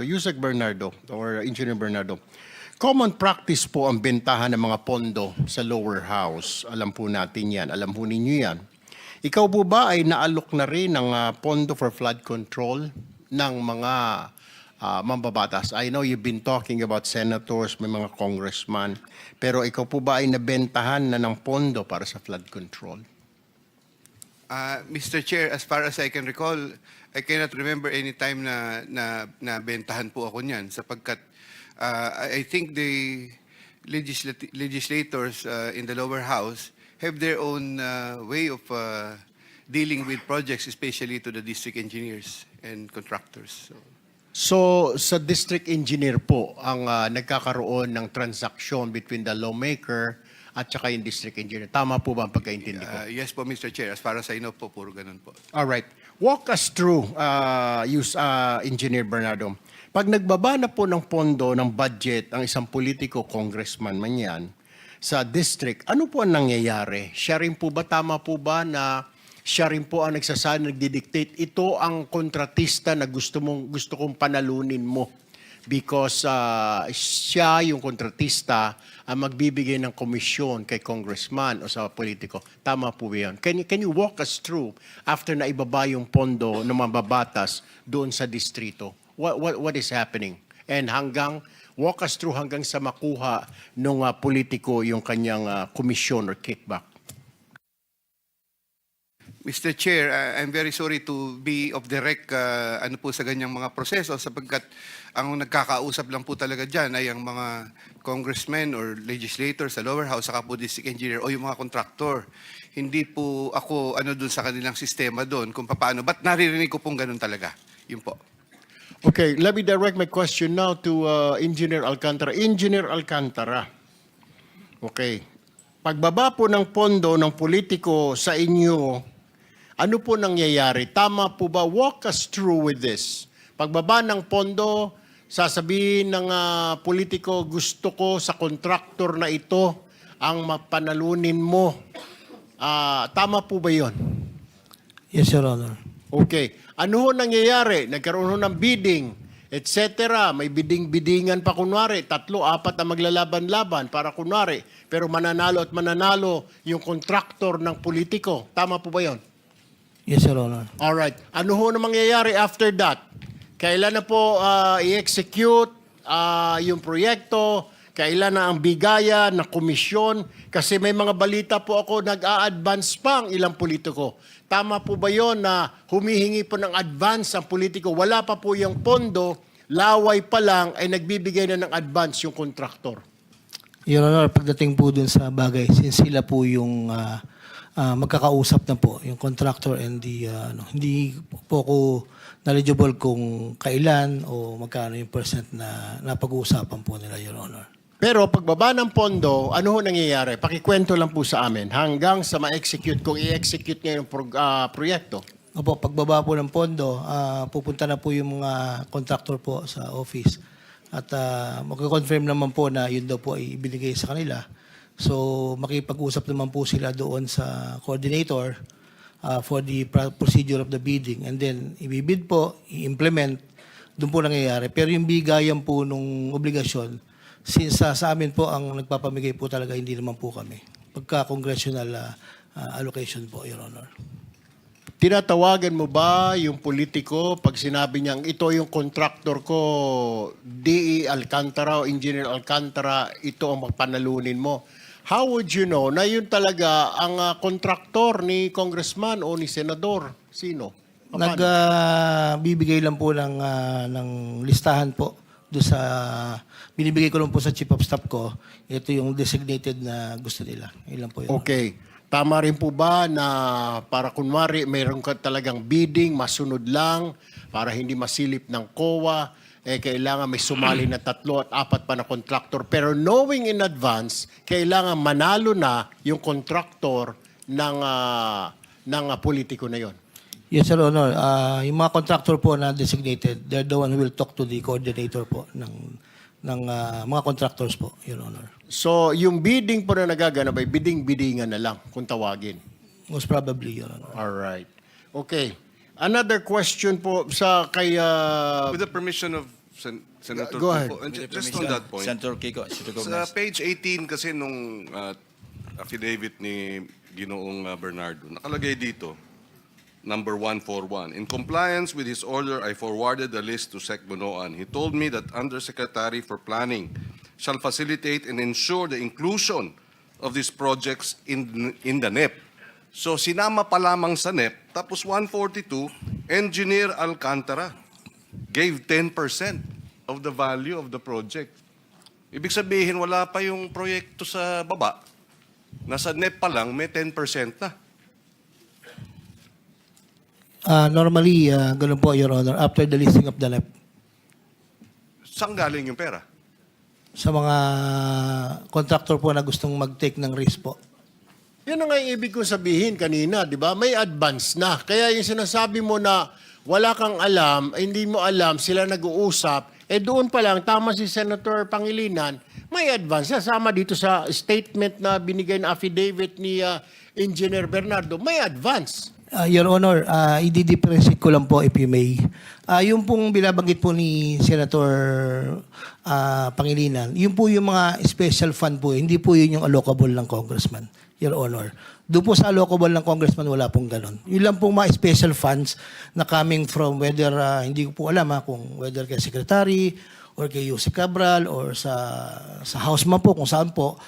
Yusek Bernardo or Engineer Bernardo, common practice po ang bentahan ng mga pondo sa lower house. Alam po natin yan. Alam po ninyo yan. Ikaw po ba ay naalok na rin ng pondo for flood control ng mga mambabatas? I know you've been talking about senators, may mga congressman, pero ikaw po ba ay nabentahan na ng pondo para sa flood control? Mr. Chair, as far as I can recall, I cannot remember any time na bentahan po ako niyan sapagkat I think the legislators in the lower house have their own way of dealing with projects, especially to the district engineers and contractors. So, sa district engineer po ang nagkakaroon ng transaction between the lawmaker at saka yung district engineer. Tama po ba ang pagkaintindi ko? Yes po, Mr. Chair. As far as I know po, puro ganun po. Alright. Walk us through, Engineer Bernardo. Pag nagbaba na po ng pondo, ng budget, ang isang politiko, congressman man yan, sa district, ano po ang nangyayari? Siya rin po ba, tama po ba na siya rin po ang nagsasabi, nagdidictate, ito ang kontratista na gusto kong panalunin mo because siya yung kontratista ang magbibigay ng komisyon kay congressman o sa politiko. Tama po yan. Can you walk us through after na ibaba yung pondo ng mababatas doon sa distrito? What is happening? And walk us through hanggang sa makuha ng politiko yung kanyang komisyon or kickback. Mr. Chair, I'm very sorry to be off the rec ano po sa ganyang mga proseso sapagkat ang nagkakausap lang po talaga dyan ay ang mga congressmen or legislators sa lower house saka po district engineer o yung mga contractor. Hindi po ako doon sa kanilang sistema doon kung paano. Ba't naririnig ko pong ganun talaga? Yun po. Okay, let me direct my question now to Engineer Alcantara. Engineer Alcantara, okay, pagbaba po ng pondo ng politiko sa inyo, ano po nangyayari? Tama po ba? Walk us through with this. Pagbaba ng pondo, sasabihin ng politiko, gusto ko sa kontraktor na ito ang mapanalunin mo. Tama po ba yun? Yes, Your Honor. Okay. Ano ho nangyayari? Nagkaroon ho ng bidding, etc. May bidding-biddingan pa kunwari. 3, 4 ang maglalaban-laban para kunwari. Pero mananalo at mananalo yung kontraktor ng politiko. Tama po ba yun? Yes, Your Honor. Alright. Ano ho na mangyayari after that? Kailan na po i-execute yung proyekto? Kailan na ang bigaya na komisyon? Kasi may mga balita po ako nag-a-advance pa ang ilang politiko. Tama po ba yon na humihingi po ng advance ang politiko? Wala pa po yung pondo, laway pa lang ay nagbibigay na ng advance yung kontraktor. Your Honor, pagdating po dun sa bagay, since sila po yung magkakausap na po, yung contractor and the, hindi po ako knowledgeable kung kailan o magkano yung percent na napag-uusapan po nila, Your Honor. Pero pagbaba ng pondo, ano ho nangyayari? Pakikwento lang po sa amin hanggang sa ma-execute, kung i-execute ngayon yung proyekto. Opo, pagbaba po ng pondo, pupunta na po yung mga contractor po sa office. At mag-confirm naman po na yun daw po ay ibinigay sa kanila. So, makipag-usap naman po sila doon sa coordinator for the procedure of the bidding. And then, ibibid po, i-implement, doon po nangyayari. Pero yung bigayan po nung obligasyon, since sa amin po ang nagpapamigay po talaga, hindi naman po kami. Pagka-congressional allocation po, Your Honor. Tinatawagan mo ba yung politiko pag sinabi niyang ito yung contractor ko, DE Alcantara o Engineer Alcantara, ito ang panalunin mo? How would you know na yun talaga ang kontraktor ni congressman o ni senador? Sino? Nagbibigay lang po ng listahan po do sa binibigay ko lang po sa chief of staff ko. Ito yung designated na gusto nila. Ilan po yun. Okay. Tama rin po ba na para kunwari mayroon ka talagang bidding, masunod lang, para hindi masilip ng COA, kailangan may sumali na 3 at 4 pa na contractor. Pero knowing in advance, kailangan manalo na yung contractor ng politiko na yon. Yes, Sir Honor. Yung mga contractor po na designated, they're the one who will talk to the coordinator po ng mga contractors po, Your Honor. So, yung bidding po na nagaganap ay bidding-biddingan na lang kung tawagin. Most probably, Your Honor. Alright. Okay. Another question po sa kay... With the permission of Senator Go ahead. Kiko, and just on that point, Senator Kiko, is sa recognized. page 18 kasi nung affidavit ni Ginoong Bernardo, nakalagay dito, number 141. In compliance with his order, I forwarded the list to Sec Bonoan. He told me that Undersecretary for Planning shall facilitate and ensure the inclusion of these projects in the NEP. So sinama pa lamang sa NEP, tapos 142, Engineer Alcantara gave 10% of the value of the project. Ibig sabihin, wala pa yung proyekto sa baba. Nasa NEP pa lang, may 10% na. Normally, ganun po, Your Honor, after the listing of the NEP. Saan galing yung pera? Sa mga contractor po na gustong mag-take ng risk po. Yun ang nga yung ibig kong sabihin kanina, di ba? May advance na. Kaya yung sinasabi mo na wala kang alam, hindi mo alam, sila nag-uusap, doon pa lang, tama si Senator Pangilinan, may advance na. Sama dito sa statement na binigay na affidavit ni Engineer Bernardo, may advance. Your Honor, i-differentiate ko lang po if you may. Yung pong binabanggit po ni Senator Pangilinan, yun po yung mga special fund po, hindi po yun yung allocable ng congressman, Your Honor. Doon po sa allocable ng congressman, wala pong ganon. Yun lang pong mga special funds na coming from whether, hindi ko po alam kung whether kay Secretary or kay Yusek Cabral or sa House man po, kung saan po.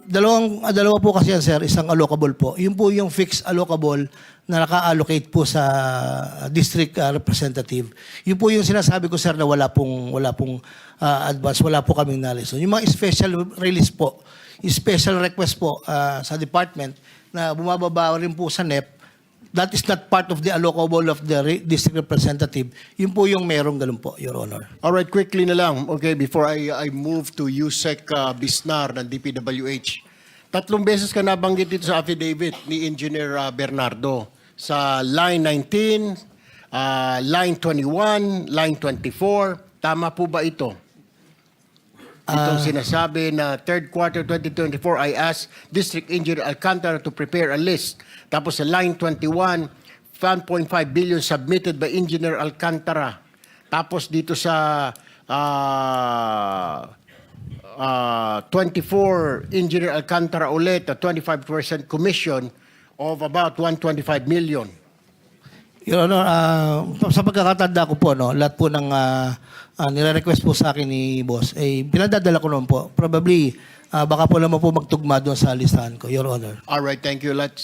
Dalawa po kasi yan, sir, isang allocable po. Yun po yung fixed allocable na naka-allocate po sa district representative. Yun po yung sinasabi ko, sir, na wala pong advance, wala po kaming knowledge. So, yung mga special release po, yung special request po sa department na bumababa rin po sa NEP, that is not part of the allocable of the district representative. Yun po yung merong ganun po, Your Honor. All right, quickly na lang, okay, before I move to Yusek Bisnar ng DPWH. 3 beses ka nabanggit dito sa affidavit ni Engineer Bernardo. Sa line 19, line 21, line 24. Tama po ba ito? Itong sinasabi na third quarter 2024, I asked District Engineer Alcantara to prepare a list. Tapos sa line 21, 1.5 billion submitted by Engineer Alcantara. Tapos dito sa 24, Engineer Alcantara ulit, a 25% commission of about 125 million. Your Honor, sa pagkakatanda ko po, no, lahat po ng nire-request po sa akin ni Boss, pinadadala ko naman po. Probably, baka po naman po magtugma doon sa listahan ko, Your Honor. All right, thank you. Let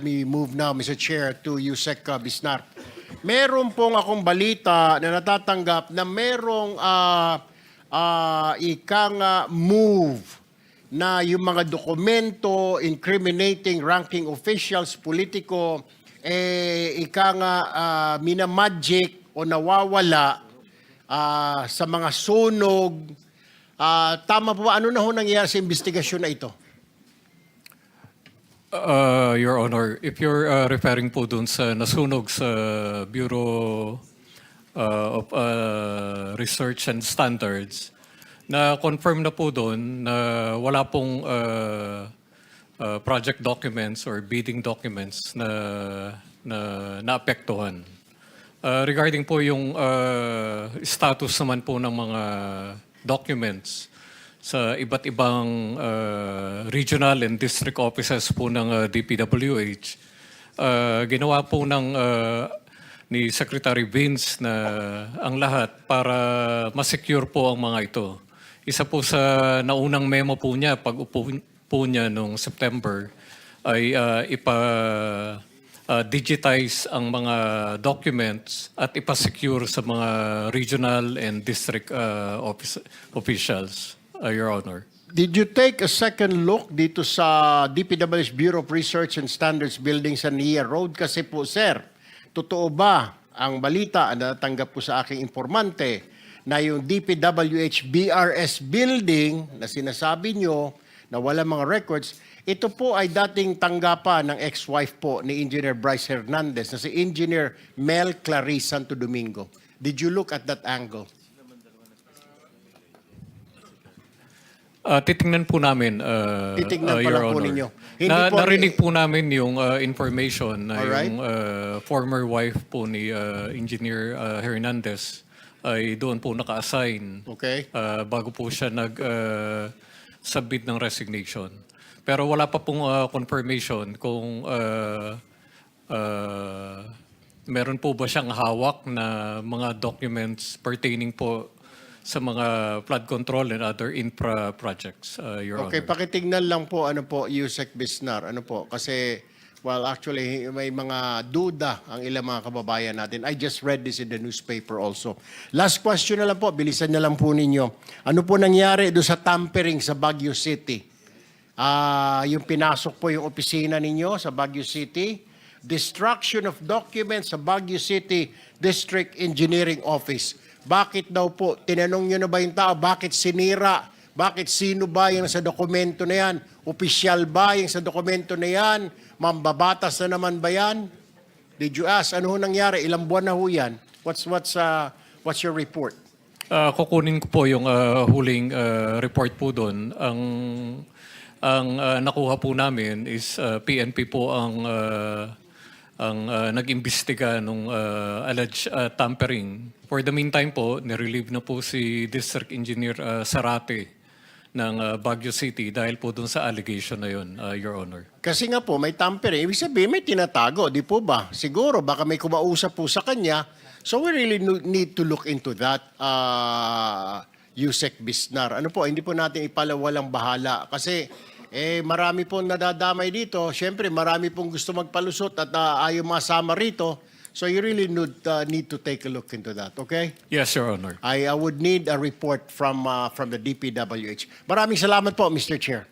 me move now, Mr. Chair, to Yusek Bisnar. Meron pong akong balita na natatanggap na merong move na yung mga dokumento incriminating ranking officials, politiko, minamagic o nawawala sa mga sunog. Tama po ba? Ano na ho nangyayari sa investigasyon na ito? Your Honor, if you're referring po dun sa nasunog sa Bureau of Research and Standards, na-confirm na po doon na wala pong project documents or bidding documents na naapektuhan. Regarding po yung status naman po ng mga documents sa iba't ibang regional and district offices po ng DPWH, ginawa po ni Secretary Vince na ang lahat para ma-secure po ang mga ito. Isa po sa naunang memo po niya, pag-upo po niya noong September, ay digitize ang mga documents at ipa-secure sa mga regional and district officials, Your Honor. Did you take a second look dito sa DPWH Bureau of Research and Standards building sa Nia Road? Kasi po, sir, totoo ba ang balita na natanggap ko sa aking informante na yung DPWH BRS building na sinasabi nyo na wala mga records, ito po ay dating tanggapan ng ex-wife po ni Engineer Bryce Hernandez na si Engineer Mel Clarice Santo Domingo. Did you look at that angle? Titingnan po namin, Titingnan pa Your lang po Honor. ninyo. Hindi po narinig po namin yung information na Alright. yung former wife po ni Engineer Hernandez ay doon po naka-assign Okay? bago po siya nag-submit ng resignation. Pero wala pa pong confirmation kung meron po ba siyang hawak na mga documents pertaining po sa mga flood control and other infra projects, Your Okay, Honor. pakitignan lang po, ano po, Yusek Bisnar, ano po, kasi, well, actually, may mga duda ang ilang mga kababayan natin. I just read this in the newspaper also. Last question na lang po, bilisan na lang po ninyo. Ano po nangyari doon sa tampering sa Baguio City? Yung pinasok po yung opisina ninyo sa Baguio City, destruction of documents sa Baguio City District Engineering Office. Bakit daw po? Tinanong nyo na ba yung tao? Bakit sinira? Bakit sino ba yung sa dokumento na yan? Opisyal ba yung sa dokumento na yan? Mambabatas na naman ba yan? Did you ask? Ano ho nangyari? Ilang buwan na ho yan? What's your report? Kukunin ko po yung huling report po doon. Ang nakuha po namin is PNP po ang nag-imbestiga nung alleged tampering. For the meantime po, nirelieve na po si District Engineer Sarate ng Baguio City dahil po dun sa allegation na yun, Your Honor. Kasi nga po, may tampering. Ibig sabihin, may tinatago. Di po ba? Siguro, baka may kumausap po sa kanya. So we really need to look into that, Yusek Bisnar. Ano po, hindi po natin ipalawalang bahala. Kasi marami pong nadadamay dito. Siyempre, marami pong gusto magpalusot at ayaw masama rito. So you really need to take a look into that, okay? Yes, Your Honor. I would need a report from the DPWH. Maraming salamat po, Mr. Chair.